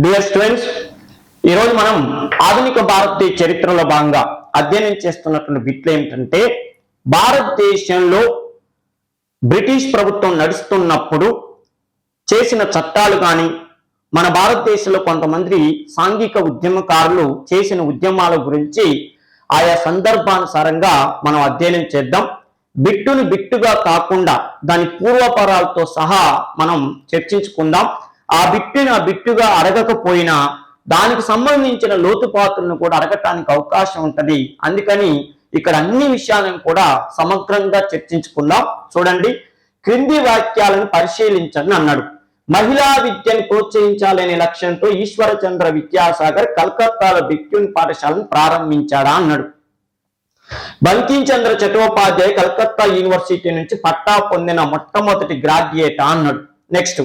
Dear students, ఈరోజు మనం ఆధునిక భారతీయ చరిత్రలో భాగంగా అధ్యయనం చేస్తున్నటువంటి బిట్లు ఏమిటంటే, భారతదేశంలో బ్రిటిష్ ప్రభుత్వం నడుస్తున్నప్పుడు చేసిన చట్టాలు కానీ, మన భారతదేశంలో కొంతమంది సాంఘిక ఉద్యమకారులు చేసిన ఉద్యమాల గురించి ఆయా సందర్భానుసారంగా మనం అధ్యయనం చేద్దాం. బిట్టుని బిట్టుగా కాకుండా దాని పూర్వపరాలతో సహా మనం చర్చించుకుందాం. ఆ బిట్టుగా అడగకపోయినా దానికి సంబంధించిన లోతుపాతులను కూడా అడగటానికి అవకాశం ఉంటుంది. అందుకని ఇక్కడ అన్ని విషయాలను కూడా సమగ్రంగా చర్చించుకుందాం. చూడండి, క్రింది వాక్యాలను పరిశీలించండి అన్నాడు. మహిళా విద్యను ప్రోత్సహించాలనే లక్ష్యంతో ఈశ్వరచంద్ర విద్యాసాగర్ కలకత్తాలో బిట్యూన్ పాఠశాలను ప్రారంభించాడా అన్నాడు. బంకించంద్ర చటోపాధ్యాయ కలకత్తా యూనివర్సిటీ నుంచి పట్టా పొందిన మొట్టమొదటి గ్రాడ్యుయేటా అన్నాడు. నెక్స్ట్,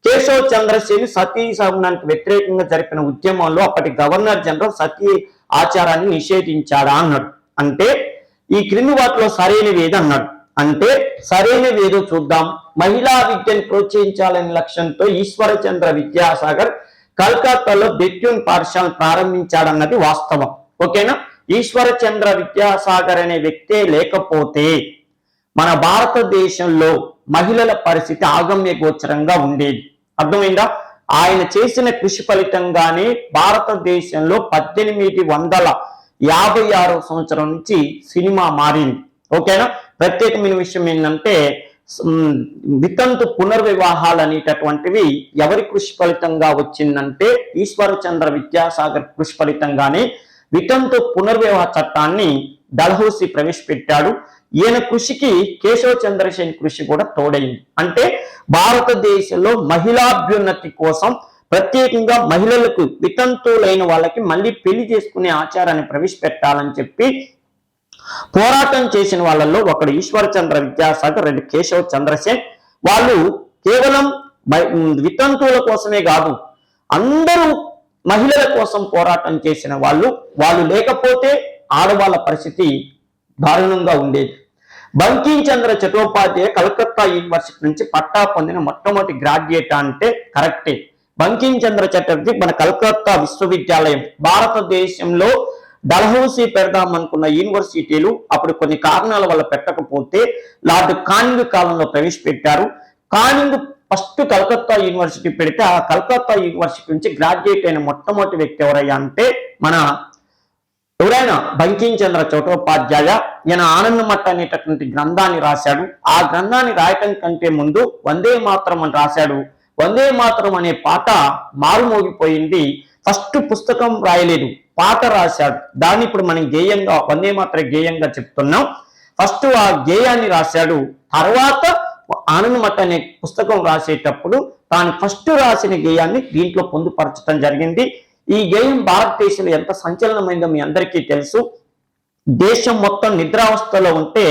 కేశవ్ చంద్రసేన్ సతీ సహగమనానికి వ్యతిరేకంగా జరిపిన ఉద్యమంలో అప్పటి గవర్నర్ జనరల్ సతీ ఆచారాన్ని నిషేధించాడా అన్నాడు. అంటే ఈ క్రింది వాటిలో సరైనవి ఏది అన్నాడు. అంటే సరైనవి ఏదో చూద్దాం. మహిళా విద్యను ప్రోత్సహించాలనే లక్ష్యంతో ఈశ్వరచంద్ర విద్యాసాగర్ కలకత్తాలో బిట్యూన్ పాఠశాలను ప్రారంభించాడన్నది వాస్తవం. ఓకేనా? ఈశ్వరచంద్ర విద్యాసాగర్ అనే వ్యక్తే లేకపోతే మన భారతదేశంలో మహిళల పరిస్థితి ఆగమ్య గోచరంగా ఉండేది. అర్థమైందా? ఆయన చేసిన కృషి ఫలితంగానే భారతదేశంలో 1856 సంవత్సరం నుంచి సినిమా మారింది. ఓకేనా? ప్రత్యేకమైన విషయం ఏంటంటే, వితంతు పునర్వివాహాలు అనేటటువంటివి ఎవరి కృషి ఫలితంగా వచ్చిందంటే ఈశ్వరచంద్ర విద్యాసాగర్ కృషి ఫలితంగానే వితంతు పునర్వివాహ చట్టాన్ని డల్హౌసీ ప్రవేశపెట్టాడు. ఈయన కృషికి కేశవ్ చంద్రసేన్ కృషి కూడా తోడైంది. అంటే భారతదేశంలో మహిళాభ్యున్నతి కోసం ప్రత్యేకంగా మహిళలకు, వితంతువులైన వాళ్ళకి మళ్ళీ పెళ్లి చేసుకునే ఆచారాన్ని ప్రవేశపెట్టాలని చెప్పి పోరాటం చేసిన వాళ్ళల్లో ఒకడు ఈశ్వరచంద్ర విద్యాసాగర్, రెండు కేశవ్ చంద్రసేన్. వాళ్ళు కేవలం వితంతువుల కోసమే కాదు, అందరూ మహిళల కోసం పోరాటం చేసిన వాళ్ళు లేకపోతే ఆడవాళ్ళ పరిస్థితి దారుణంగా ఉండేది. బంకించంద్ర చటోపాధ్యాయ కలకత్తా యూనివర్సిటీ నుంచి పట్టా పొందిన మొట్టమొదటి గ్రాడ్యుయేట్ అంటే కరెక్టే. బంకించంద్ర చటర్జీ మన కలకత్తా విశ్వవిద్యాలయం, భారతదేశంలో డల్హౌసీ పెడదామనుకున్న యూనివర్సిటీలు అప్పుడు కొన్ని కారణాల వల్ల పెట్టకపోతే లార్డ్ కానింగ్ కాలంలో ప్రవేశపెట్టారు. కానింగ్ ఫస్ట్ కలకత్తా యూనివర్సిటీ పెడితే ఆ కలకత్తా యూనివర్సిటీ నుంచి గ్రాడ్యుయేట్ అయిన మొట్టమొదటి వ్యక్తి ఎవరయ్యా అంటే ఎవరైనా బంకించంద్ర చటోపాధ్యాయ. ఈయన ఆనందమఠ అనేటటువంటి గ్రంథాన్ని రాశాడు. ఆ గ్రంథాన్ని రాయటం కంటే ముందు వందే మాతరం అని రాశాడు. వందే మాతరం అనే పాట మారుమోగిపోయింది. ఫస్ట్ పుస్తకం రాయలేదు, పాట రాశాడు. దాన్ని ఇప్పుడు మనం గేయంగా, వందే మాతరం గేయంగా చెప్తున్నాం. ఫస్ట్ ఆ గేయాన్ని రాశాడు. తర్వాత ఆనందమఠ అనే పుస్తకం రాసేటప్పుడు తాను ఫస్ట్ రాసిన గేయాన్ని దీంట్లో పొందుపరచడం జరిగింది. ఈ గేయం భారతదేశంలో ఎంత సంచలనమైందో మీ అందరికీ తెలుసు. దేశం మొత్తం నిద్రావస్థలో ఉంటే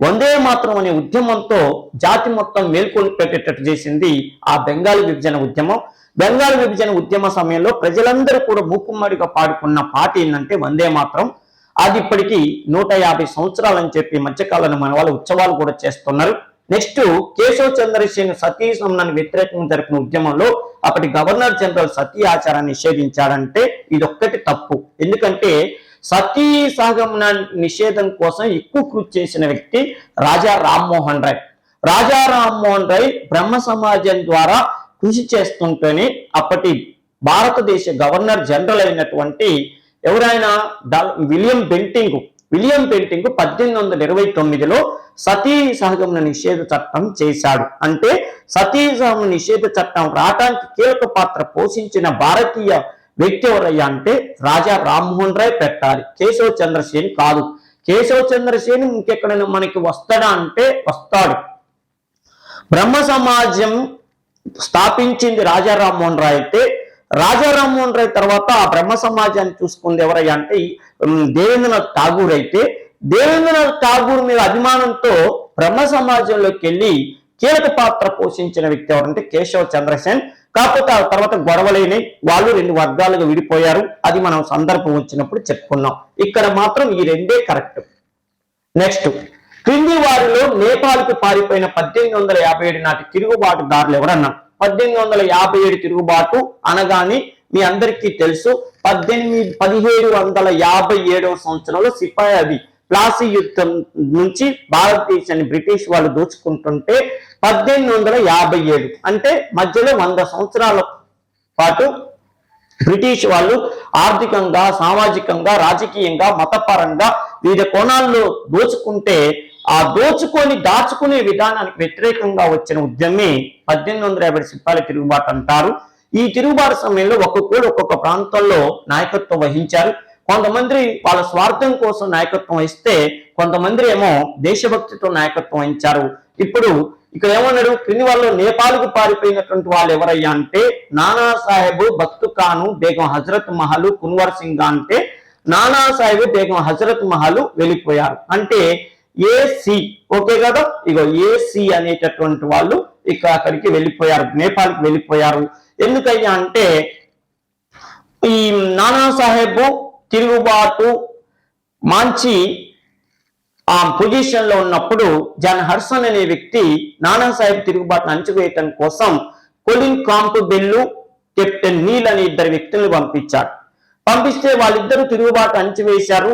వందే మాతరం అనే ఉద్యమంతో జాతి మొత్తం మేల్కొల్పెట్టేటట్టు చేసింది ఆ బెంగాలీ విభజన ఉద్యమం. బెంగాల్ విభజన ఉద్యమ సమయంలో ప్రజలందరూ కూడా మూకుమ్మడిగా పాడుకున్న పాట ఏంటంటే వందే మాతరం. అది ఇప్పటికీ 150 సంవత్సరాలని చెప్పి మధ్యకాలంలో మన వాళ్ళు ఉత్సవాలు కూడా చేస్తున్నారు. నెక్స్ట్, కేశవ్ చంద్రసేన్ సతీ సహగమనానికి వ్యతిరేకంగా జరిపిన ఉద్యమంలో అప్పటి గవర్నర్ జనరల్ సతీ ఆచారాన్ని నిషేధించాడంటే ఇదొక్కటి తప్పు. ఎందుకంటే సతీ సహగమన నిషేధం కోసం ఎక్కువ కృషి చేసిన వ్యక్తి రాజా రామ్మోహన్ రాయ్. రాజా రామ్మోహన్ రాయ్ బ్రహ్మ సమాజం ద్వారా కృషి చేస్తుంటేనే అప్పటి భారతదేశ గవర్నర్ జనరల్ అయినటువంటి ఎవరైనా విలియం బెంటింగ్ 1829లో సతీ సహగమన నిషేధ చట్టం చేశాడు. అంటే సతీ సహగమన నిషేధ చట్టం రావడానికి కీలక పాత్ర పోషించిన భారతీయ వ్యక్తి ఎవరయ్యా అంటే రాజా రామ్మోహన్ రాయ్ పెట్టాలి, కేశవ్ చంద్రసేన్ కాదు. కేశవ్ చంద్రసేన్ ఇంకెక్కడైనా మనకి వస్తాడా అంటే వస్తాడు. బ్రహ్మ సమాజం స్థాపించింది రాజా రామ్మోహన్ రాయ్ అయితే, రాజా రామ్మోహన్ రాయ్ తర్వాత ఆ బ్రహ్మ సమాజాన్ని చూసుకుంది ఎవరయ్యా అంటే దేవేంద్రనాథ్ ఠాగూర్ అయితే, దేవేంద్రనాథ్ ఠాగూర్ మీద అభిమానంతో బ్రహ్మ సమాజంలోకి వెళ్ళి కీలక పాత్ర పోషించిన వ్యక్తి ఎవరంటే కేశవ్ చంద్రసేన్. కాకపోతే ఆ తర్వాత గొడవలైన వాళ్ళు 2 వర్గాలుగా విడిపోయారు. అది మనం సందర్భం వచ్చినప్పుడు చెప్పుకున్నాం. ఇక్కడ మాత్రం ఈ రెండే కరెక్ట్. నెక్స్ట్, క్రింది వారిలో నేపాల్కు పారిపోయిన 1857 నాటి తిరుగుబాటుదారులు ఎవరన్నా. 1857 తిరుగుబాటు అనగానే మీ అందరికీ తెలుసు. 1757 సంవత్సరంలో సిపాయి అది ప్లాసీ యుద్ధం నుంచి భారతదేశాన్ని బ్రిటిష్ వాళ్ళు దోచుకుంటుంటే 1857 అంటే మధ్యలో 100 సంవత్సరాల పాటు బ్రిటిష్ వాళ్ళు ఆర్థికంగా, సామాజికంగా, రాజకీయంగా, మతపరంగా వివిధ కోణాల్లో దోచుకుంటే ఆ దాచుకునే విధానానికి వ్యతిరేకంగా వచ్చిన ఉద్యమే 1850 సిపాయిల తిరుగుబాటు అంటారు. ఈ తిరుగుబాటు సమయంలో ఒక్కొక్క ప్రాంతంలో నాయకత్వం వహించారు. కొంతమంది వాళ్ళ స్వార్థం కోసం నాయకత్వం వహిస్తే, కొంతమంది ఏమో దేశభక్తితో నాయకత్వం వహించారు. ఇప్పుడు ఇక్కడ ఏమన్నాడు, క్రింది వాళ్ళు నేపాల్కు పారిపోయినటువంటి వాళ్ళు ఎవరయ్యా అంటే నానా సాహెబ్, బక్తు ఖాను, బేగం హజరత్ మహల్, కున్వర్ సింగ్ అంటే నానా సాహెబ్, బేగం హజరత్ మహల్ వెళ్ళిపోయారు. అంటే ఏసీ ఓకే కదా, ఇగో ఏసీ అనేటటువంటి వాళ్ళు అక్కడికి వెళ్ళిపోయారు, నేపాల్కి వెళ్ళిపోయారు. ఎందుకయ్యా అంటే ఈ నానా సాహెబ్ తిరుగుబాటు మంచి ఆ పొజిషన్ లో ఉన్నప్పుడు జాన్ హడ్సన్ అనే వ్యక్తి నానా సాహెబ్ తిరుగుబాటును అణచివేయటం కోసం కొలిన్ కాంప్బెల్, కెప్టెన్ నీల్ అనే 2 వ్యక్తులను పంపించారు. పంపిస్తే వాళ్ళిద్దరూ తిరుగుబాటు అణచివేశారు.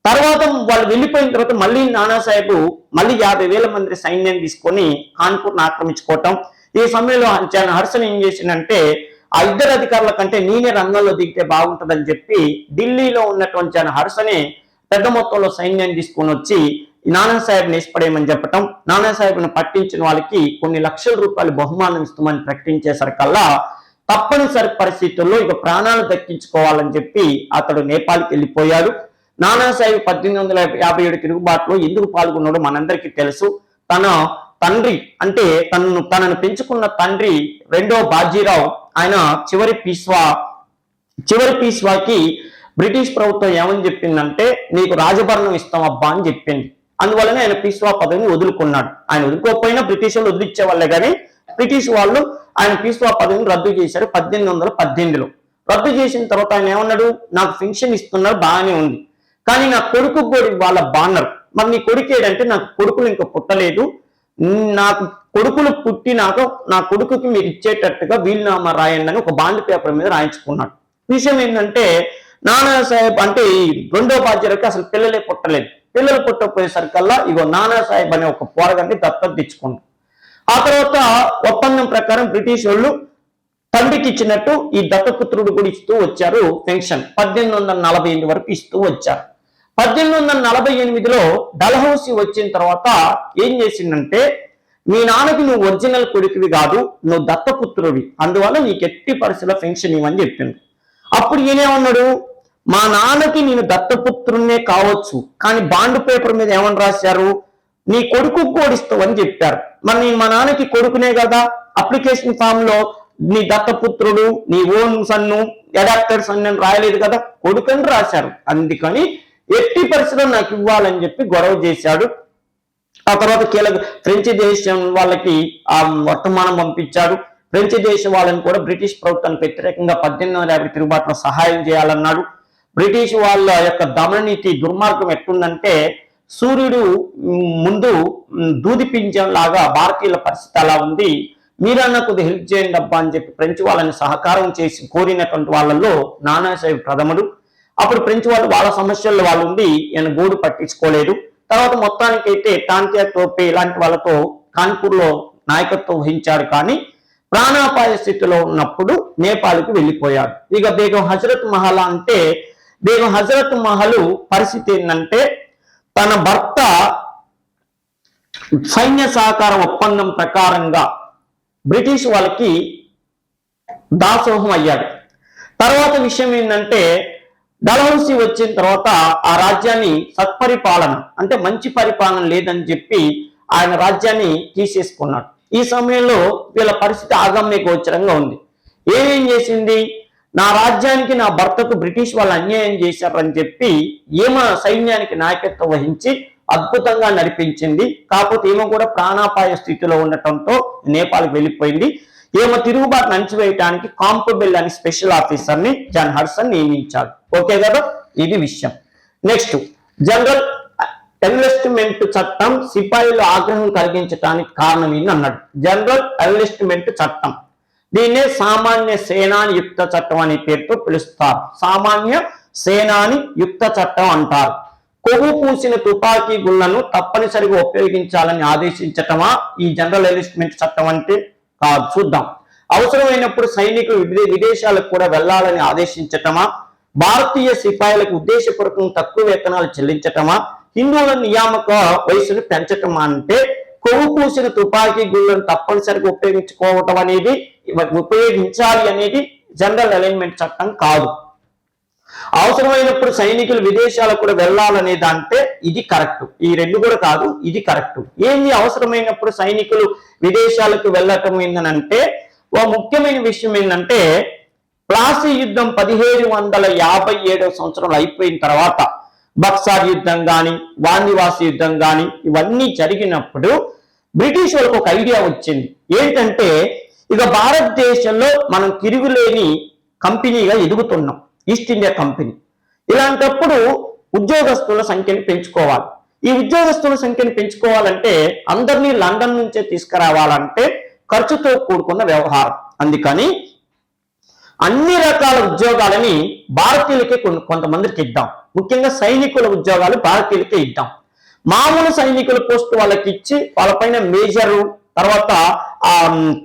తర్వాత వాళ్ళు వెళ్ళిపోయిన తర్వాత మళ్ళీ నానా సాహెబ్ మళ్ళీ 50,000 మంది సైన్యం తీసుకొని కాన్పూర్ను ఆక్రమించుకోవటం. ఈ సమయంలో జాన్ హడ్సన్ ఏం చేసిందంటే ఆ 2 అధికారుల కంటే నేనే రంగంలో దిగితే బాగుంటుందని చెప్పి ఢిల్లీలో ఉన్నటువంటి జాన్ హడ్సనే పెద్ద మొత్తంలో సైన్యాన్ని తీసుకొని వచ్చి నానా సాహెబ్ని వేసిపడేయమని చెప్పటం. నానా సాహెబ్ను పట్టించిన వాళ్ళకి కొన్ని లక్షల రూపాయలు బహుమానం ఇస్తామని ప్రకటించేసరికల్లా తప్పనిసరి పరిస్థితుల్లో ఇక ప్రాణాలు దక్కించుకోవాలని చెప్పి అతడు నేపాల్కి వెళ్ళిపోయాడు. నానా సాహెబ్ 1857 తిరుగుబాటులో ఎందుకు పాల్గొన్నాడో మనందరికీ తెలుసు. తన తండ్రి అంటే తనను పెంచుకున్న తండ్రి 2వ బాజీరావు ఆయన చివరి పీస్వాకి బ్రిటిష్ ప్రభుత్వం ఏమని చెప్పిందంటే నీకు రాజభరణం ఇస్తాం అబ్బా అని చెప్పింది. అందువల్లనే ఆయన పీస్వా పదవిని వదులుకున్నాడు. ఆయన వదులుకోకపోయినా బ్రిటిష్ వాళ్ళు వదిలిచ్చే వాళ్ళే కానీ బ్రిటిష్ వాళ్ళు ఆయన పీస్వా పదవిని రద్దు చేశారు 1818లో. రద్దు చేసిన తర్వాత ఆయన ఏమన్నాడు, నాకు పెన్షన్ ఇస్తున్నారు బాగానే ఉంది, కానీ నా కొడుకు కూడా వాళ్ళ బాన్నర్. మరి నీ కొడుకు ఏడంటే నాకు కొడుకులు ఇంకా పుట్టలేదు, నాకు కొడుకులు పుట్టినాక నా కొడుకుకి మీరు ఇచ్చేటట్టుగా వీలునామా రాయండి అని ఒక బాండ్ పేపర్ మీద రాయించుకున్నాడు. విషయం ఏంటంటే నానా సాహెబ్ అంటే ఈ 2వ బాధ్యతకి అసలు పిల్లలే పుట్టలేదు. పిల్లలు పుట్టకపోయేసరికల్లా ఇగో నానా సాహెబ్ అనే ఒక పోరగాన్ని దత్తత తెచ్చుకున్నారు. ఆ తర్వాత ఒప్పందం ప్రకారం బ్రిటిష్ వాళ్ళు తండ్రికి ఇచ్చినట్టు ఈ దత్తపుత్రుడు కూడా ఇస్తూ వచ్చారు పెన్షన్. 1848 వరకు ఇస్తూ వచ్చారు. 1848లో డల్హౌసీ వచ్చిన తర్వాత ఏం చేసిందంటే మీ నాన్నకి నువ్వు ఒరిజినల్ కొడుకువి కాదు, నువ్వు దత్తపుత్రుడివి, అందువల్ల నీకు ఎట్టి పరిస్థితుల్లో పెన్షన్ ఇవ్వని చెప్పింది. అప్పుడు ఈయనేమన్నాడు, మా నాన్నకి నేను దత్తపుత్రున్నే కావచ్చు, కానీ బాండ్ పేపర్ మీద ఏమని రాశారు, నీ కొడుకు కోడిస్తావు అని చెప్పారు. మరి నేను మా నాన్నకి కొడుకునే కదా, అప్లికేషన్ ఫామ్ లో నీ దత్తపుత్రుడు, నీ ఓన్ సన్ను, అడాప్టెడ్ సన్ అని రాయలేదు కదా, కొడుకని రాశారు. అందుకని ఎట్టి పరిస్థితుల్లో నాకు ఇవ్వాలని చెప్పి గొడవ చేశాడు. ఆ తర్వాత కీలక ఫ్రెంచ్ దేశం వాళ్ళకి ఆ వర్తమానం పంపించాడు. ఫ్రెంచ్ దేశం వాళ్ళని కూడా బ్రిటిష్ ప్రభుత్వానికి వ్యతిరేకంగా 1850 తిరుగుబాటులో సహాయం చేయాలన్నాడు. బ్రిటిష్ వాళ్ళ యొక్క దమననీతి దుర్మార్గం ఎట్టుందంటే సూర్యుడు ముందు దూది పింజం లాగా భారతీయుల పరిస్థితి అలా ఉంది. మీరన్నా కొద్దిగా హెల్ప్ చేయండి అబ్బా అని చెప్పి ఫ్రెంచ్ వాళ్ళని సహకారం చేసి కోరినటువంటి వాళ్ళల్లో నానా సాహెబ్ ప్రథముడు. అప్పుడు ఫ్రెంచ్ వాళ్ళు వాళ్ళ సమస్యల్లో వాళ్ళు ఉండి ఈయన గోడు పట్టించుకోలేదు. తర్వాత మొత్తానికైతే టాంతియా తోపే ఇలాంటి వాళ్ళతో కాన్పూర్లో నాయకత్వం వహించాడు. కానీ ప్రాణాపాయ స్థితిలో ఉన్నప్పుడు నేపాల్కి వెళ్ళిపోయాడు. ఇక బేగం హజరత్ మహల్ అంటే బేగం హజరత్ మహల్ పరిస్థితి ఏంటంటే తన భర్త సైన్య సహకార ఒప్పందం ప్రకారంగా బ్రిటిష్ వాళ్ళకి దాసోహం అయ్యాడు. తర్వాత విషయం ఏంటంటే డల్హౌసీ వచ్చిన తర్వాత ఆ రాజ్యాన్ని సత్పరిపాలన అంటే మంచి పరిపాలన లేదని చెప్పి ఆయన రాజ్యాన్ని తీసేసుకున్నాడు. ఈ సమయంలో వీళ్ళ పరిస్థితి ఆగమ్య గోచరంగా ఉంది. ఏమేం చేసింది, నా రాజ్యానికి నా భర్తకు బ్రిటిష్ వాళ్ళు అన్యాయం చేశారని చెప్పి ఈమె సైన్యానికి నాయకత్వం వహించి అద్భుతంగా నడిపించింది. కాకపోతే ఈమె కూడా ప్రాణాపాయ స్థితిలో ఉండటంతో నేపాల్కి వెళ్ళిపోయింది. ఈమె తిరుగుబాటును అణచివేయడానికి కాంప్బెల్ అని స్పెషల్ ఆఫీసర్ని జాన్ హడ్సన్ నియమించాడు. ఓకే కదా, ఇది విషయం. నెక్స్ట్ జనరల్ ఎన్లిస్ట్మెంట్ చట్టం సిపాయిలు ఆగ్రహం కలిగించడానికి కారణం ఏంటి అన్నాడు. జనరల్ ఎన్లిస్ట్మెంట్ చట్టం దీన్నే సామాన్య సేనాని యుక్త చట్టం అనే పేరుతో పిలుస్తారు. సామాన్య సేనాని యుక్త చట్టం అంటారు. కొవ్వు పూసిన తుపాకీ గుళ్లను తప్పనిసరిగా ఉపయోగించాలని ఆదేశించటమా ఈ జనరల్ అలిస్ట్మెంట్ చట్టం అంటే? కాదు. చూద్దాం. అవసరమైనప్పుడు సైనికులు విదేశాలకు కూడా వెళ్లాలని ఆదేశించటమా? భారతీయ సిపాయిలకు ఉద్దేశపూర్వకంగా తక్కువ వేతనాలు చెల్లించటమా? హిందువుల నియామక వయసును పెంచటమా? అంటే కొవ్వు పూసిన తుపాకీ గుళ్లను తప్పనిసరిగా ఉపయోగించాలి అనేది జనరల్ అలైన్మెంట్ చట్టం కాదు. అవసరమైనప్పుడు సైనికులు విదేశాలకు కూడా వెళ్ళాలనే దాంటే ఇది కరెక్ట్. ఈ రెండు కూడా కాదు, ఇది కరెక్ట్. ఏంది అవసరమైనప్పుడు సైనికులు విదేశాలకు వెళ్ళటం ఏంటంటే, ఓ ముఖ్యమైన విషయం ఏంటంటే, ప్లాసీ యుద్ధం 1757 సంవత్సరంలో అయిపోయిన తర్వాత బక్సార్ యుద్ధం కానీ వాందివాసి యుద్ధం కానీ ఇవన్నీ జరిగినప్పుడు బ్రిటిష్ వాళ్ళకు ఒక ఐడియా వచ్చింది. ఏంటంటే, ఇక భారతదేశంలో మనం తిరుగులేని కంపెనీగా ఎదుగుతున్నాం, ఈస్ట్ ఇండియా కంపెనీ. ఇలాంటప్పుడు ఉద్యోగస్తుల సంఖ్యను పెంచుకోవాలి. ఈ ఉద్యోగస్తుల సంఖ్యను పెంచుకోవాలంటే అందరినీ లండన్ నుంచే తీసుకురావాలంటే ఖర్చుతో కూడుకున్న వ్యవహారం. అందుకని అన్ని రకాల ఉద్యోగాలని భారతీయులకే కొంతమందికి ఇద్దాం. ముఖ్యంగా సైనికుల ఉద్యోగాలు భారతీయులకే ఇద్దాం. మామూలు సైనికుల పోస్ట్ వాళ్ళకి ఇచ్చి వాళ్ళపైన మేజరు, తర్వాత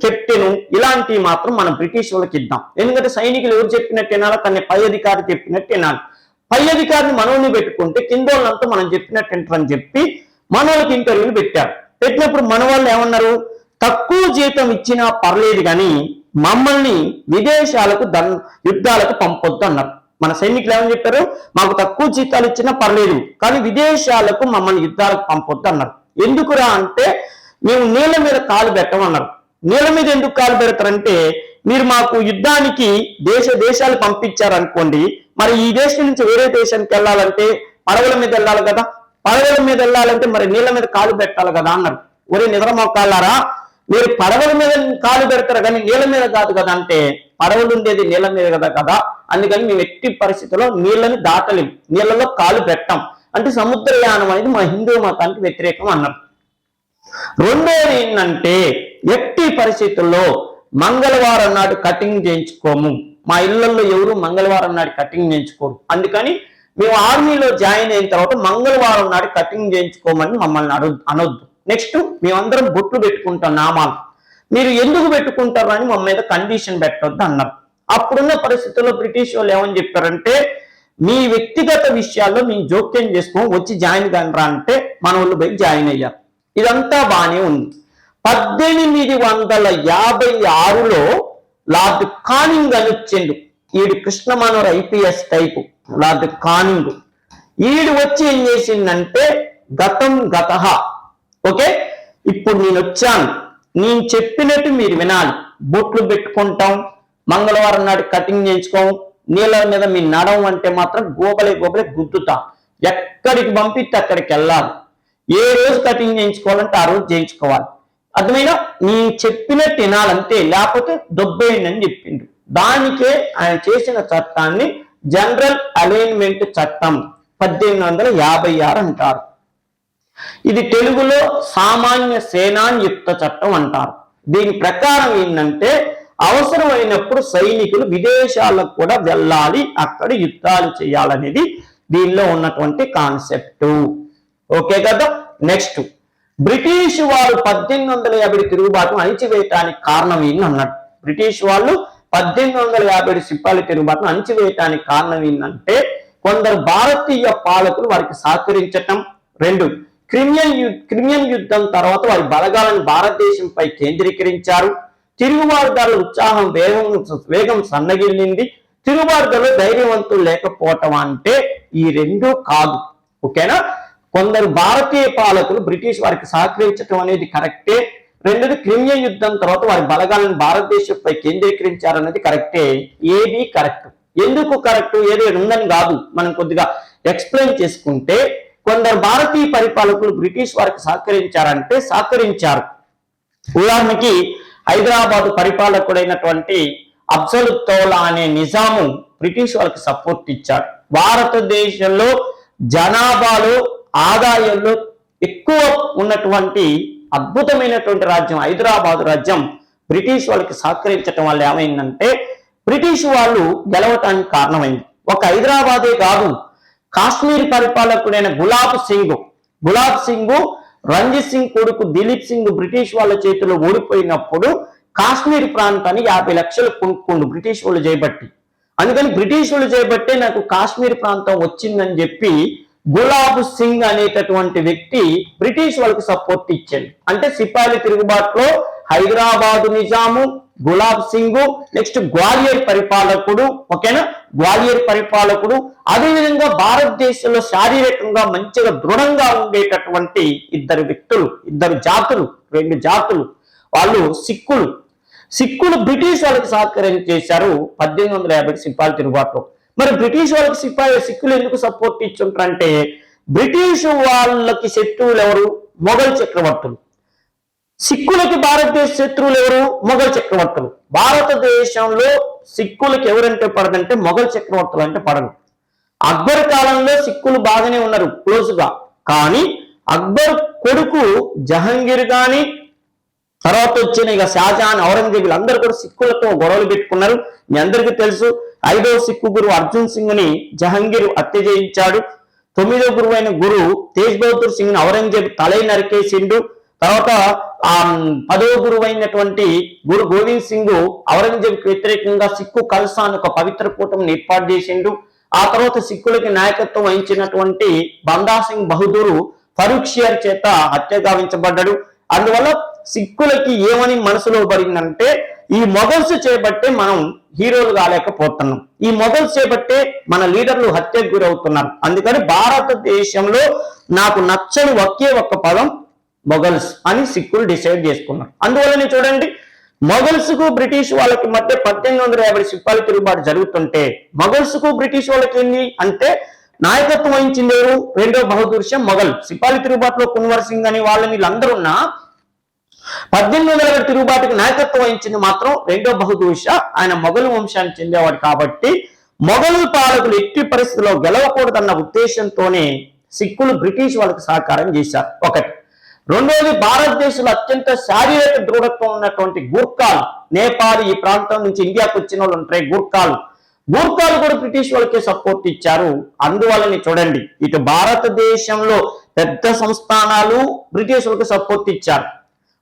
కెప్టెన్ ఇలాంటివి మాత్రం మనం బ్రిటిష్ వాళ్ళకి ఇద్దాం. ఎందుకంటే సైనికులు ఎవరు చెప్పినట్టు వినాలో, కానీ పై అధికారి చెప్పినట్టు వినాలి. పై అధికారిని మనోని పెట్టుకుంటే కింద వాళ్ళంతా మనం చెప్పినట్టు వింటారని చెప్పి మనోళ్ళకి ఇంటర్వ్యూలు పెట్టారు. పెట్టినప్పుడు మన వాళ్ళు ఏమన్నారు, తక్కువ జీతం ఇచ్చినా పర్లేదు కానీ మమ్మల్ని విదేశాలకు యుద్ధాలకు పంపొద్దు అన్నారు. మన సైనికులు ఏమని చెప్పారు, మాకు తక్కువ జీతాలు ఇచ్చినా పర్లేదు కానీ విదేశాలకు మమ్మల్ని యుద్ధాలకు పంపొద్దు అన్నారు. ఎందుకురా అంటే, మేము నీళ్ళ మీద కాలు పెట్టమన్నారు. నీళ్ళ మీద ఎందుకు కాలు పెడతారంటే, మీరు మాకు యుద్ధానికి దేశాలు పంపించారనుకోండి, మరి ఈ దేశం నుంచి వేరే దేశానికి వెళ్ళాలంటే పడవల మీద వెళ్ళాలి కదా, పడవల మీద వెళ్ళాలంటే మరి నీళ్ళ మీద కాలు పెట్టాలి కదా అన్నారు. ఒరే నిద్రమొక్కాలారా, మీరు పడవల మీద కాలు పెడతారు కానీ నీళ్ళ మీద కాదు కదా అంటే, పడవలు ఉండేది నీళ్ళ మీద కదా, అందుకని మేము ఎట్టి పరిస్థితుల్లో నీళ్ళని దాటలేం, నీళ్ళలో కాలు పెట్టాం అంటే సముద్రయానం అనేది మా హిందూ మతానికి వ్యతిరేకం అన్నారు. రెండోది ఏంటంటే, ఎట్టి పరిస్థితుల్లో మంగళవారం నాడు కటింగ్ చేయించుకోము. మా ఇళ్లలో ఎవరు మంగళవారం నాడు కటింగ్ చేయించుకోరు. అందుకని మేము ఆర్మీలో జాయిన్ అయిన తర్వాత మంగళవారం నాడు కటింగ్ చేయించుకోమని మమ్మల్ని అనొద్దు. నెక్స్ట్, మేమందరం బొట్లు పెట్టుకుంటాం నామాలు, మీరు ఎందుకు పెట్టుకుంటారు అని మా మీద కండిషన్ పెట్టొద్దు అన్నారు. అప్పుడున్న పరిస్థితుల్లో బ్రిటిష్ వాళ్ళు ఏమని చెప్పారంటే, మీ వ్యక్తిగత విషయాల్లో మేము జోక్యం చేసుకోం, వచ్చి జాయిన్ కానరా అంటే మన వాళ్ళు పోయి జాయిన్ అయ్యారు. ఇదంతా బాగానే ఉంది. 1856లో లార్డ్ కానింగ్ అని వచ్చిండు. ఈడు Krishna Manohar IPS type lord Canning. ఈడు వచ్చి ఏం చేసిందంటే, గతం గతః, ఓకే ఇప్పుడు నేను వచ్చాను, నేను చెప్పినట్టు మీరు వినాలి, బొట్లు పెట్టుకుంటాం, మంగళవారం నాడు కటింగ్ చేయించుకోం, నీళ్ళ మీద మీ నడవం అంటే మాత్రం గోబలే గుద్దుతా, ఎక్కడికి పంపిస్తే అక్కడికి వెళ్ళాలి, ఏ రోజు కటింగ్ చేయించుకోవాలంటే ఆ రోజు చేయించుకోవాలి, అర్థమైనా నీ చెప్పినట్టు వినాలంతే, లేకపోతే దొబ్బేయండి అని చెప్పిండు. దానికే ఆయన చేసిన చట్టాన్ని జనరల్ అలైన్మెంట్ చట్టం 1856 అంటారు. ఇది తెలుగులో సామాన్య సేనాని యుక్త చట్టం అంటారు. దీని ప్రకారం ఏంటంటే, అవసరమైనప్పుడు సైనికులు విదేశాలకు కూడా వెళ్ళాలి, అక్కడ యుద్ధాలు చేయాలనేది దీనిలో ఉన్నటువంటి కాన్సెప్ట్. ఓకే కదా. నెక్స్ట్, బ్రిటిష్ వాళ్ళు 1850 తిరుగుబాటు అణిచివేయటానికి కారణం ఏంటన్నాడు. బ్రిటిష్ వాళ్ళు 1857 సిపాయిల తిరుగుబాటును అణిచివేయటానికి కారణం ఏంటంటే, కొందరు భారతీయ పాలకులు వారికి సహకరించటం, రెండు క్రిమియన్ యుద్ధం తర్వాత వారి బలగాలను భారతదేశంపై కేంద్రీకరించారు, తిరుగుబాటుదారుల ఉత్సాహం వేగం సన్నగిల్లింది, తిరుగుబాటుదారులు ధైర్యవంతులు లేకపోవటం అంటే ఈ రెండు కాదు. ఓకేనా. కొందరు భారతీయ పాలకులు బ్రిటిష్ వారికి సహకరించడం అనేది కరెక్టే. రెండోది, క్రిమియన్ యుద్ధం తర్వాత వారి బలగాలను భారతదేశంపై కేంద్రీకరించారనేది కరెక్టే. ఏది కరెక్ట్, ఎందుకు కరెక్ట్, ఏదో ఉందని కాదు, మనం కొద్దిగా ఎక్స్ప్లెయిన్ చేసుకుంటే, కొందరు భారతీయ పరిపాలకులు బ్రిటిష్ వారికి సహకరించారంటే సహకరించారు. ఉదాహరణకి హైదరాబాద్ పరిపాలకుడైనటువంటి అఫ్జలుద్దౌలా అనే నిజాము బ్రిటిష్ వాళ్ళకి సపోర్ట్ ఇచ్చాడు. భారతదేశంలో జనాభాలో ఆదాయంలో ఎక్కువ ఉన్నటువంటి అద్భుతమైనటువంటి రాజ్యం హైదరాబాద్ రాజ్యం బ్రిటిష్ వాళ్ళకి సహకరించడం వల్ల ఏమైందంటే బ్రిటిష్ వాళ్ళు గెలవటానికి కారణమైంది. ఒక హైదరాబాదే కాదు, కాశ్మీర్ పరిపాలకుడైన గులాబ్ సింగ్ రంజిత్ సింగ్ కొడుకు దిలీప్ సింగ్ బ్రిటిష్ వాళ్ళ చేతిలో ఓడిపోయినప్పుడు కాశ్మీర్ ప్రాంతాన్ని 50 లక్షలు కొనుక్కోండు బ్రిటిష్ వాళ్ళు చేయబట్టి. అందుకని బ్రిటిష్ వాళ్ళు చేయబట్టే నాకు కాశ్మీర్ ప్రాంతం వచ్చిందని చెప్పి గులాబ్ సింగ్ అనేటటువంటి వ్యక్తి బ్రిటిష్ వాళ్ళకి సపోర్ట్ ఇచ్చాడు. అంటే సిపాయిల తిరుగుబాటులో హైదరాబాదు నిజాము, గులాబ్ సింగ్, నెక్స్ట్ గ్వాలియర్ పరిపాలకుడు, ఓకేనా, గ్వాలియర్ పరిపాలకుడు, అదేవిధంగా భారతదేశంలో శారీరకంగా మంచిగా దృఢంగా ఉండేటటువంటి ఇద్దరు వ్యక్తులు, రెండు జాతులు వాళ్ళు సిక్కులు బ్రిటిష్ వాళ్ళకి సహకారం చేశారు 1850 సిపాయిల తిరుగుబాటులో. మరి బ్రిటిష్ వాళ్ళకి సిక్కులు ఎందుకు సపోర్ట్ ఇచ్చుంటారంటే బ్రిటిష్ వాళ్ళకి శత్రువులు ఎవరు? మొఘల్ చక్రవర్తులు. సిక్కులకి భారతదేశ శత్రువులు ఎవరు? మొఘల్ చక్రవర్తులు. భారతదేశంలో సిక్కులకి ఎవరంటే పడదంటే మొఘల్ చక్రవర్తులు అంటే పడదు. అక్బర్ కాలంలో సిక్కులు బాగానే ఉన్నారు క్లోజ్గా, కానీ అక్బర్ కొడుకు జహంగీర్ గాని తర్వాత వచ్చిన ఇక షాజహాన్, ఔరంగజేబులు అందరూ కూడా సిక్కులతో గొడవలు పెట్టుకున్నారు. మీ అందరికీ తెలుసు 5వ సిక్కు గురు అర్జున్ సింగ్ ని జహంగీర్ హత్య చేయించాడు. 9వ గురువు అయిన గురు తేజ్ బహదూర్ సింగ్ ని ఔరంగజేబు తలై నరికేసిండు. తర్వాత 10వ గురువు అయినటువంటి గురు గోవింద్ సింగ్ ఔరంగజేబుకి వ్యతిరేకంగా సిక్కు ఖల్సాన్ ఒక పవిత్ర కూటమిని ఏర్పాటు చేసిండు. ఆ తర్వాత సిక్కులకి నాయకత్వం వహించినటువంటి బందా సింగ్ బహదూరు ఫరూక్ షియర్ చేత హత్య గావించబడ్డాడు. అందువల్ల సిక్కులకి ఏమని మనసులో పడిందంటే ఈ మొఘల్స్ చేపట్టే మనం హీరోలు కాలేకపోతున్నాం, ఈ మొఘల్స్ చేపట్టే మన లీడర్లు హత్యకు గురవుతున్నారు. అందుకని భారతదేశంలో నాకు నచ్చని ఒకే ఒక్క పదం మొఘల్స్ అని సిక్కులు డిసైడ్ చేసుకున్నారు. అందువల్లనే చూడండి, మొఘల్స్ కు బ్రిటిష్ వాళ్ళకి మధ్య 1850 సిపాయిల తిరుగుబాటు జరుగుతుంటే మొఘల్స్ కు బ్రిటిష్ వాళ్ళకి ఏంటి అంటే నాయకత్వం వహించింది ఎవరు? 2వ బహదూర్ షా మొఘల్. సిపాయిల తిరుగుబాటులో కున్వర్ సింగ్ అని వాళ్ళని వీళ్ళందరూ ఉన్నా 1850 తిరుగుబాటుకి నాయకత్వం వహించింది మాత్రం 2వ బహదూర్ షా. ఆయన మొఘల్ వంశానికి చెందేవాడు కాబట్టి మొఘల్ పాలకులు ఎట్టి పరిస్థితుల్లో గెలవకూడదన్న ఉద్దేశంతోనే సిక్కులు బ్రిటిష్ వాళ్ళకి సహకారం చేశారు. ఒకటి. రెండోది, భారతదేశంలో అత్యంత శారీరక దృఢత్వం ఉన్నటువంటి గూర్ఖాలు, నేపాల్ ఈ ప్రాంతం నుంచి ఇండియాకు వచ్చిన వాళ్ళు ఉంటాయి గూర్ఖాలు కూడా బ్రిటిష్ వాళ్ళకే సపోర్ట్ ఇచ్చారు. అందువల్లనే చూడండి, ఇటు భారతదేశంలో పెద్ద సంస్థానాలు బ్రిటిష్ వాళ్ళకి సపోర్ట్ ఇచ్చారు.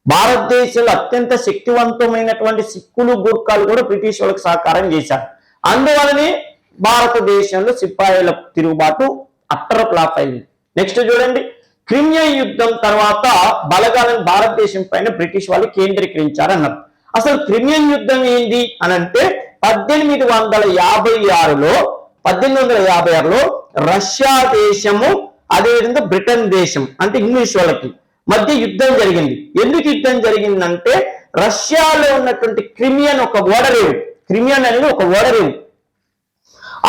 భారతదేశంలో అత్యంత శక్తివంతమైనటువంటి సిక్కులు గూర్ఖాలు కూడా బ్రిటిష్ వాళ్ళకి సహకారం చేశారు. అందువల్లనే భారతదేశంలో సిపాయిల తిరుగుబాటు అట్టర్ ఫ్లాప్ అయింది. నెక్స్ట్ చూడండి, క్రిమియా యుద్ధం తర్వాత బలగాలను భారతదేశం పైన బ్రిటిష్ వాళ్ళు కేంద్రీకరించారు అన్నారు. అసలు క్రిమియా యుద్ధం ఏంది అని అంటే 1856లో రష్యా దేశము అదేవిధంగా బ్రిటన్ దేశం అంటే ఇంగ్లీష్ వాళ్ళకి మధ్య యుద్ధం జరిగింది. ఎందుకు యుద్ధం జరిగిందంటే రష్యాలో ఉన్నటువంటి క్రిమియన్ ఒక ఓడరేవు, క్రిమియన్ అనేది ఒక ఓడరేవు,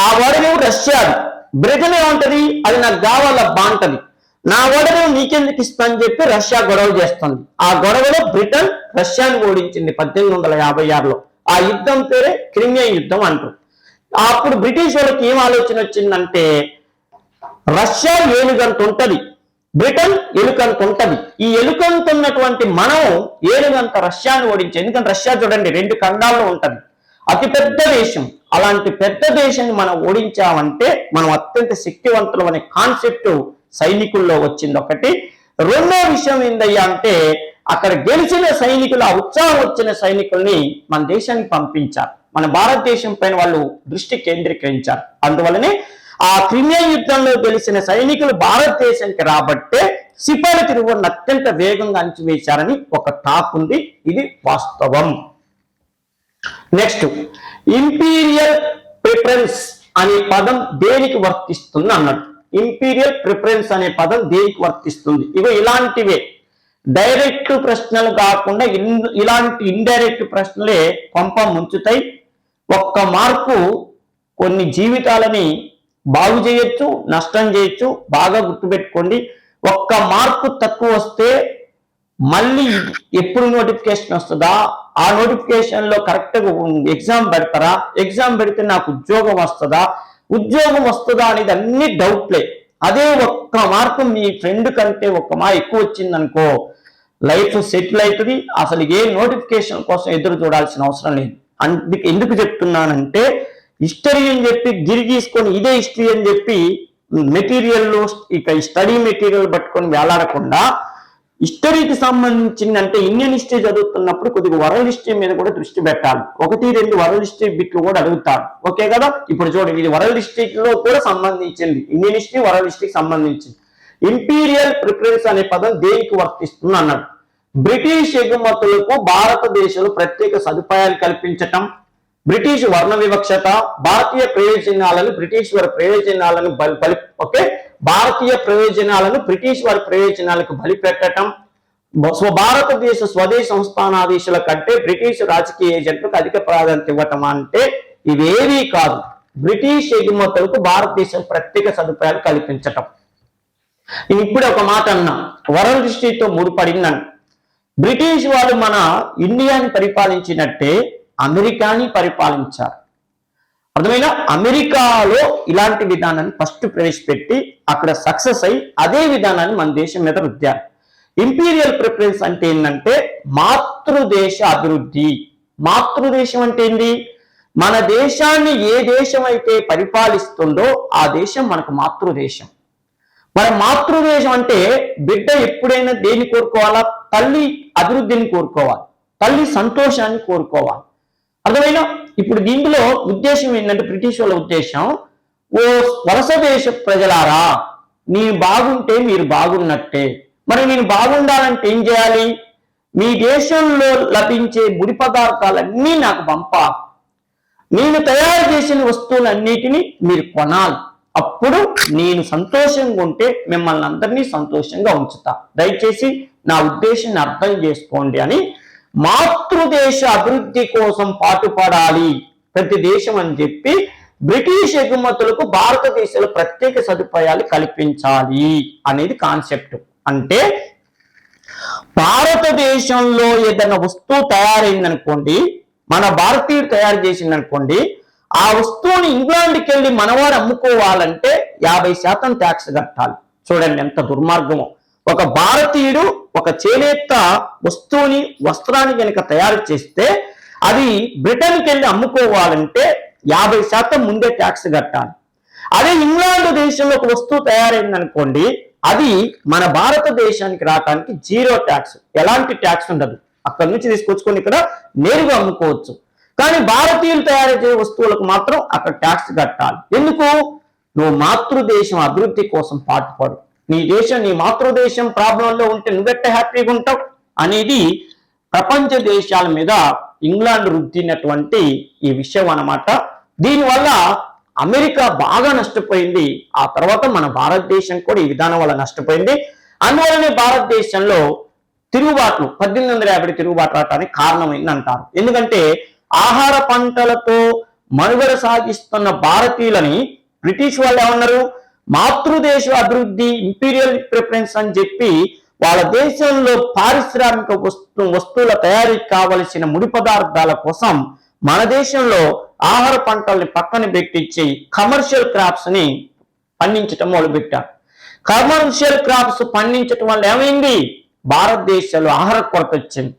ఆ ఓడరేవు రష్యాది. బ్రిటన్ ఏమంటది, అది నాకు కావాల బాంటది, నా ఓడరేవు నీకెందుకు ఇస్తా అని చెప్పి రష్యా గొడవ చేస్తుంది. ఆ గొడవలో బ్రిటన్ రష్యాని ఓడించింది 1856లో. ఆ యుద్ధం పేరే క్రిమియా యుద్ధం అంటారు. అప్పుడు బ్రిటిష్ వాళ్ళకి ఏం ఆలోచన వచ్చిందంటే రష్యా ఏనుగంత ఉంటది, బ్రిటన్ ఎలుకంత ఉంటది, ఈ ఎలుకంత ఉన్నటువంటి మనం ఏనుగంత రష్యాని ఓడించి, ఎందుకంటే రష్యా చూడండి 2 ఖండాల్లో ఉంటది, అతి పెద్ద దేశం, అలాంటి పెద్ద దేశాన్ని మనం ఓడించామంటే మనం అత్యంత శక్తివంతులు అనే కాన్సెప్ట్ సైనికుల్లో వచ్చింది ఒకటి. రెండో విషయం ఏందయ్యా అంటే అక్కడ గెలిచిన సైనికులు, ఆ ఉత్సాహం వచ్చిన సైనికుల్ని మన దేశానికి పంపించారు, మన భారతదేశం పైన వాళ్ళు దృష్టి కేంద్రీకరించారు. అందువల్లనే ఆ క్రిమియా యుద్ధంలో గెలిచిన సైనికులు భారతదేశానికి రాబట్టే సిపాయిల తిరుగుబాటును అత్యంత వేగంగా అణచివేశారని ఒక టాక్ ఉంది, ఇది వాస్తవం. నెక్స్ట్, ఇంపీరియల్ ప్రిఫరెన్స్ అనే పదం దేనికి వర్తిస్తుంది అన్నాడు. ఇంపీరియల్ ప్రిఫరెన్స్ అనే పదం దేనికి వర్తిస్తుంది? ఇవి ఇలాంటివే డైరెక్ట్ ప్రశ్నలు కాకుండా ఇలాంటి ఇండైరెక్ట్ ప్రశ్నలే కొంప ముంచుతాయి. ఒక్క మార్కు కొన్ని జీవితాలని బాగు చేయొచ్చు, నష్టం చేయొచ్చు. బాగా గుర్తుపెట్టుకోండి, ఒక్క మార్కు తక్కువ వస్తే మళ్ళీ ఎప్పుడు నోటిఫికేషన్ వస్తుందా, ఆ నోటిఫికేషన్ లో కరెక్ట్ గా ఎగ్జామ్ పెడతారా, ఎగ్జామ్ పెడితే నాకు ఉద్యోగం వస్తుందా అనేది అన్ని డౌట్లే. అదే ఒక్క మార్కు మీ ఫ్రెండ్ కంటే ఒక్క మార్క్ ఎక్కువ వచ్చిందనుకో లైఫ్ సెటిల్ అవుతుంది, అసలు ఏ నోటిఫికేషన్ కోసం ఎదురు చూడాల్సిన అవసరం లేదు. అందుకే ఎందుకు చెప్తున్నానంటే హిస్టరీ అని చెప్పి గిరి గీసుకొని ఇదే హిస్టరీ అని చెప్పి మెటీరియల్ ఇక స్టడీ మెటీరియల్ పట్టుకొని వేలాడకుండా హిస్టరీకి సంబంధించింది అంటే ఇండియన్ హిస్టరీ చదువుతున్నప్పుడు కొద్దిగా వరల్డ్ హిస్టరీ మీద కూడా దృష్టి పెట్టాలి. 1-2 వరల్డ్ హిస్టరీ బిట్లు కూడా అడుగుతారు. ఓకే కదా? ఇప్పుడు చూడండి, ఇది వరల్డ్ హిస్టరీలో కూడా సంబంధించింది, ఇండియన్ హిస్టరీ వరల్డ్ హిస్టరీకి సంబంధించింది. ఇంపీరియల్ ప్రిఫరెన్స్ అనే పదం దేనికి వర్తిస్తుంది అన్నాడు. బ్రిటిష్ ఎగుమతులకు భారతదేశంలో ప్రత్యేక సదుపాయాలు కల్పించటం, బ్రిటిష్ వర్ణ వివక్షత, భారతీయ ప్రయోజనాలను బ్రిటిష్ వారి ప్రయోజనాలను భారతీయ ప్రయోజనాలను బ్రిటిష్ వారి ప్రయోజనాలకు బలిపెట్టడం, భారతదేశ స్వదేశ సంస్థానాధీశుల కంటే బ్రిటిష్ రాజకీయ ఏజెంట్లకు అధిక ప్రాధాన్యత ఇవ్వటం అంటే ఇవేవీ కాదు, బ్రిటిష్ ఎగుమతులకు భారతదేశం ప్రత్యేక సదుపాయాలు కల్పించటం. ఇప్పుడు ఒక మాట అన్నా, వరల్డ్ హిస్టరీతో ముడిపడిందని. బ్రిటిష్ వాళ్ళు మన ఇండియాని పరిపాలించినట్టే అమెరికాని పరిపాలించారు. అర్థమైనా? అమెరికాలో ఇలాంటి విధానాన్ని ఫస్ట్ ప్రవేశపెట్టి అక్కడ సక్సెస్ అయి అదే విధానాన్ని మన దేశం మీద రుద్దారు. ఇంపీరియల్ ప్రిఫరెన్స్ అంటే ఏంటంటే మాతృదేశ అభివృద్ధి. మాతృదేశం అంటే ఏంటి? మన దేశాన్ని ఏ దేశం అయితే పరిపాలిస్తుందో ఆ దేశం మనకు మాతృదేశం. మన మాతృదేశం అంటే బిడ్డ ఎప్పుడైనా దేన్ని కోరుకోవాలా? తల్లి అభివృద్ధిని కోరుకోవాలి, తల్లి సంతోషాన్ని కోరుకోవాలి. అర్థమైనా? ఇప్పుడు దీంట్లో ఉద్దేశం ఏంటంటే బ్రిటిష్ వాళ్ళ ఉద్దేశం, ఓ వలస దేశ ప్రజలారా, నేను బాగుంటే మీరు బాగున్నట్టే, మరి నేను బాగుండాలంటే ఏం చేయాలి? మీ దేశంలో లభించే ముడి పదార్థాలన్నీ నాకు పంపాలి, నేను తయారు చేసిన వస్తువులన్నిటినీ మీరు కొనాలి, అప్పుడు నేను సంతోషంగా ఉంటే మిమ్మల్ని అందరినీ సంతోషంగా ఉంచుతా, దయచేసి నా ఉద్దేశాన్ని అర్థం చేసుకోండి అని మాతృదేశ అభివృద్ధి కోసం పాటుపడాలి ప్రతి దేశం అని చెప్పి బ్రిటిష్ ఎగుమతులకు భారతదేశంలో ప్రత్యేక సదుపాయాలు కల్పించాలి అనేది కాన్సెప్ట్. అంటే భారతదేశంలో ఏదైనా వస్తువు తయారైందనుకోండి, మన భారతీయుడు తయారు చేసిందనుకోండి, ఆ వస్తువుని ఇంగ్లాండ్కి వెళ్ళి మనవాడు అమ్ముకోవాలంటే 50% ట్యాక్స్ కట్టాలి. చూడండి ఎంత దుర్మార్గమో. ఒక భారతీయుడు ఒక చేనేత వస్తువుని వస్త్రాన్ని కనుక తయారు చేస్తే అది బ్రిటన్కి వెళ్ళి అమ్ముకోవాలంటే 50% ముందే ట్యాక్స్ కట్టాలి. అదే ఇంగ్లాండ్ దేశంలో ఒక వస్తువు తయారైంది అనుకోండి, అది మన భారతదేశానికి రావడానికి 0 ట్యాక్స్, ఎలాంటి ట్యాక్స్ ఉండదు. అక్కడి నుంచి తీసుకొచ్చుకొని ఇక్కడ నేరుగా అమ్ముకోవచ్చు. కానీ భారతీయులు తయారు చేసే వస్తువులకు మాత్రం అక్కడ ట్యాక్స్ కట్టాలి. ఎందుకు? నువ్వు మాతృదేశం అభివృద్ధి కోసం పాటుపడు, నీ దేశం నీ మాతృదేశం ప్రాబ్లంలో ఉంటే నువ్వెట్ట హ్యాపీగా ఉంటావు అనేది ప్రపంచ దేశాల మీద ఇంగ్లాండ్ రుద్దినటువంటి ఈ విషయం అన్నమాట. దీనివల్ల అమెరికా బాగా నష్టపోయింది. ఆ తర్వాత మన భారతదేశం కూడా ఈ విధానం వల్ల నష్టపోయింది. అందువల్లనే భారతదేశంలో తిరుగుబాట్లు 1850 తిరుగుబాటు రావడానికి కారణమైంది అంటారు. ఎందుకంటే ఆహార పంటలతో మనుగడ సాగిస్తున్న భారతీయులని బ్రిటిష్ వాళ్ళు ఏమన్నారు? మాతృదేశ అభివృద్ధి, ఇంపీరియల్ ప్రిఫరెన్స్ అని చెప్పి వాళ్ళ దేశంలో పారిశ్రామిక వస్తువుల తయారీకి కావలసిన ముడి పదార్థాల కోసం మన దేశంలో ఆహార పంటల్ని పక్కన పెట్టించి కమర్షియల్ క్రాప్స్ ని పండించటం మొదలుపెట్టారు. కమర్షియల్ క్రాప్స్ పండించటం వల్ల ఏమైంది? భారతదేశంలో ఆహార కొరత వచ్చింది,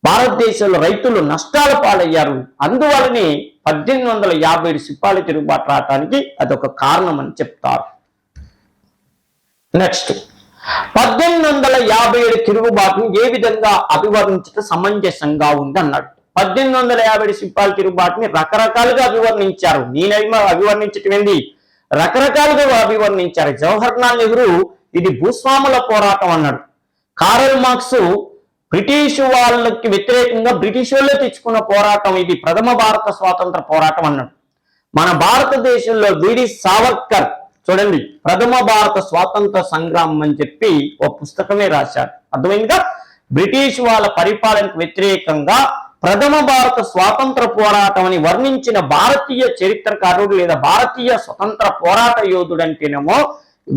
భారతదేశంలో రైతులు నష్టాల పాలయ్యారు. అందువల్లనే 1857 సిపాయిల తిరుగుబాటు రావడానికి అదొక కారణం అని చెప్తారు. నెక్స్ట్ 1857 తిరుగుబాటును ఏ విధంగా అభివర్ణించడం సమంజసంగా ఉంది అన్నాడు. 1857 సిపాయిల తిరుగుబాటుని రకరకాలుగా అభివర్ణించారు. నేను అభివర్ణించటం ఏంది? రకరకాలుగా అభివర్ణించారు. జవహర్లాల్ నెహ్రూ ఇది భూస్వాముల పోరాటం అన్నాడు. కారల్ మార్క్స్ బ్రిటిష్ వాళ్ళకి వ్యతిరేకంగా బ్రిటిష్ వాళ్ళే తెచ్చుకున్న పోరాటం, ఇది ప్రథమ భారత స్వాతంత్ర పోరాటం అన్నాడు. మన భారతదేశంలో వీడి సావర్కర్ చూడండి ప్రథమ భారత స్వాతంత్ర సంగ్రామం అని చెప్పి ఒక పుస్తకమే రాశాడు. అర్థమైందిగా? బ్రిటిష్ వాళ్ళ పరిపాలనకు వ్యతిరేకంగా ప్రథమ భారత స్వాతంత్ర పోరాటం అని వర్ణించిన భారతీయ చరిత్రకారుడు లేదా భారతీయ స్వతంత్ర పోరాట యోధుడు అంటేనేమో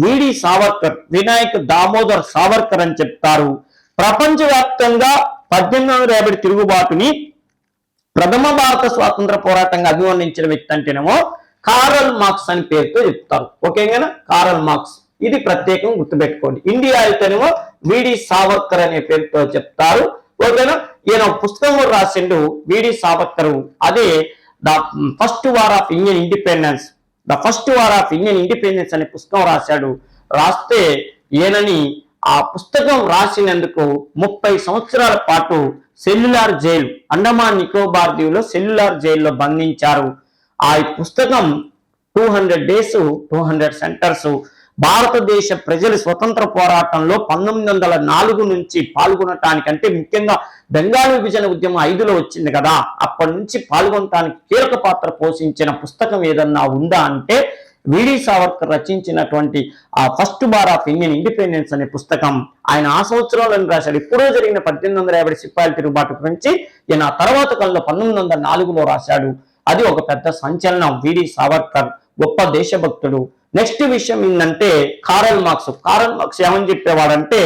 వీడి సావర్కర్, వినాయక్ దామోదర్ సావర్కర్ అని చెప్తారు. ప్రపంచవ్యాప్తంగా 1850 తిరుగుబాటుని ప్రథమ భారత స్వాతంత్ర పోరాటంగా అభివర్ణించిన వ్యక్తి అంటేనేమో కారల్ మార్క్స్ అని పేరుతో చెప్తారు. ఓకేనా? కారల్ మార్క్స్, ఇది ప్రత్యేకంగా గుర్తుపెట్టుకోండి. ఇండియా అయితేనేమో విడి సావర్కర్ అనే పేరుతో చెప్తారు. ఓకేనా, ఈయన పుస్తకం కూడా రాసిండు విడి సావర్కర్. అదే the first war of Indian independence, అనే పుస్తకం రాశాడు. రాస్తే ఈయనని ఆ పుస్తకం రాసినందుకు 30 సంవత్సరాల పాటు సెల్యులార్ జైలు, అండమాన్ నికోబార్ దీవులో సెల్యులార్ జైల్లో బంధించారు. ఆ పుస్తకం 200 డేస్ 200 సెంటర్స్ భారతదేశ ప్రజలు స్వతంత్ర పోరాటంలో 1904 నుంచి పాల్గొనటానికి, అంటే ముఖ్యంగా బెంగాల్ విభజన ఉద్యమం 5లో వచ్చింది కదా, అప్పటి నుంచి పాల్గొనటానికి కీలక పాత్ర పోషించిన పుస్తకం ఏదన్నా ఉందా అంటే విడి సావర్కర్ రచించినటువంటి ఆ first war of Indian independence అనే పుస్తకం. ఆయన ఆ సంవత్సరంలో రాశాడు. ఇప్పుడో జరిగిన 1850 సిపాయిల తిరుగుబాటు గురించి ఈయన తర్వాత కాలంలో 1904లో రాశాడు. అది ఒక పెద్ద సంచలనం. విడి సావర్కర్ గొప్ప దేశభక్తుడు. నెక్స్ట్ విషయం ఏంటంటే కారల్ మార్క్స్ ఏమని చెప్పేవాడంటే,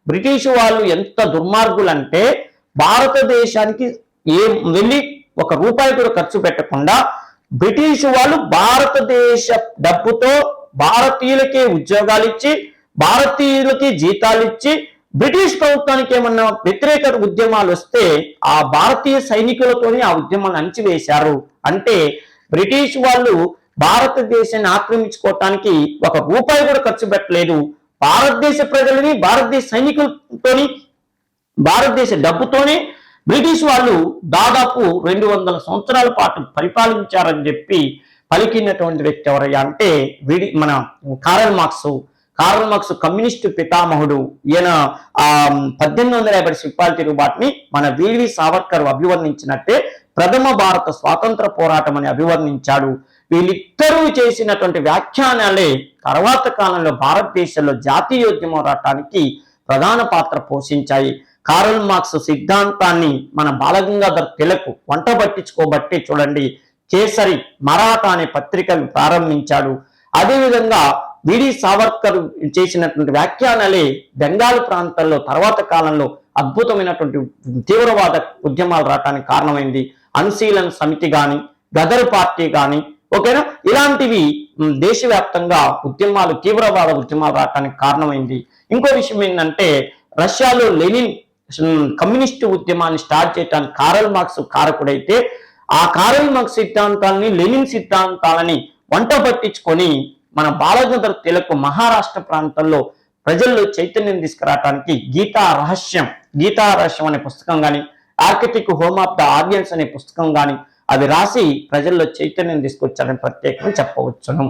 బ్రిటిష్ వాళ్ళు ఎంత దుర్మార్గులంటే భారతదేశానికి వెళ్ళి ₹1 కూడా ఖర్చు పెట్టకుండా బ్రిటిష్ వాళ్ళు భారతదేశ డబ్బుతో భారతీయులకే ఉద్యోగాలు ఇచ్చి, భారతీయులకి జీతాలు ఇచ్చి, బ్రిటిష్ ప్రభుత్వానికి ఏమన్నా వ్యతిరేక ఉద్యమాలు వస్తే ఆ భారతీయ సైనికులతోనే ఆ ఉద్యమాన్ని అణచివేశారు. అంటే బ్రిటిష్ వాళ్ళు భారతదేశాన్ని ఆక్రమించుకోవటానికి ₹1 కూడా ఖర్చు పెట్టలేదు. భారతదేశ ప్రజలని, భారతదేశ సైనికులతోని, భారతదేశ డబ్బుతోనే బ్రిటిష్ వాళ్ళు దాదాపు 200 సంవత్సరాల పాటు పరిపాలించారని చెప్పి పలికినటువంటి వ్యక్తి ఎవరయ్యా అంటే మన కారల్ మార్క్స్ కమ్యూనిస్టు పితామహుడు. ఈయన 1850 సిపాయిల తిరుగుబాటుని మన విడి సావర్కర్ అభివర్ణించినట్టే ప్రథమ భారత స్వాతంత్ర పోరాటం అని అభివర్ణించాడు. వీళ్ళిద్దరూ చేసినటువంటి వ్యాఖ్యానాలే తర్వాత కాలంలో భారతదేశంలో జాతీయోద్యమం రావటానికి ప్రధాన పాత్ర పోషించాయి. కారల్ మార్క్స్ సిద్ధాంతాన్ని మన బాలగంగాధర్ తిలక్ వంట పట్టించుకోబట్టి చూడండి కేసరి మరాఠా అనే పత్రికను ప్రారంభించాడు. అదేవిధంగా విడి సావర్కర్ చేసినటువంటి వ్యాఖ్యానాలే బెంగాల్ ప్రాంతాల్లో తర్వాత కాలంలో అద్భుతమైనటువంటి తీవ్రవాద ఉద్యమాలు రావడానికి కారణమైంది. అనుశీలన సమితి కానీ, గదర్ పార్టీ కానీ, ఓకేనా, ఇలాంటివి దేశవ్యాప్తంగా ఉద్యమాలు, తీవ్రవాద ఉద్యమాలు రావడానికి కారణమైంది. ఇంకో విషయం ఏంటంటే రష్యాలో లెనిన్ కమ్యూనిస్టు ఉద్యమాన్ని స్టార్ట్ చేయడానికి కారల్ మార్క్స్ కారకుడైతే ఆ కారల్ మార్క్స్ సిద్ధాంతాలని, లెనిన్ సిద్ధాంతాలని వంట పట్టించుకొని మన బాలగంగాధర్ తిలక్ మహారాష్ట్ర ప్రాంతంలో ప్రజల్లో చైతన్యం తీసుకురావడానికి గీతా రహస్యం అనే పుస్తకం కానీ, architect home of the audience అనే పుస్తకం కానీ అవి రాసి ప్రజల్లో చైతన్యం తీసుకొచ్చారని ప్రత్యేకంగా చెప్పవచ్చును.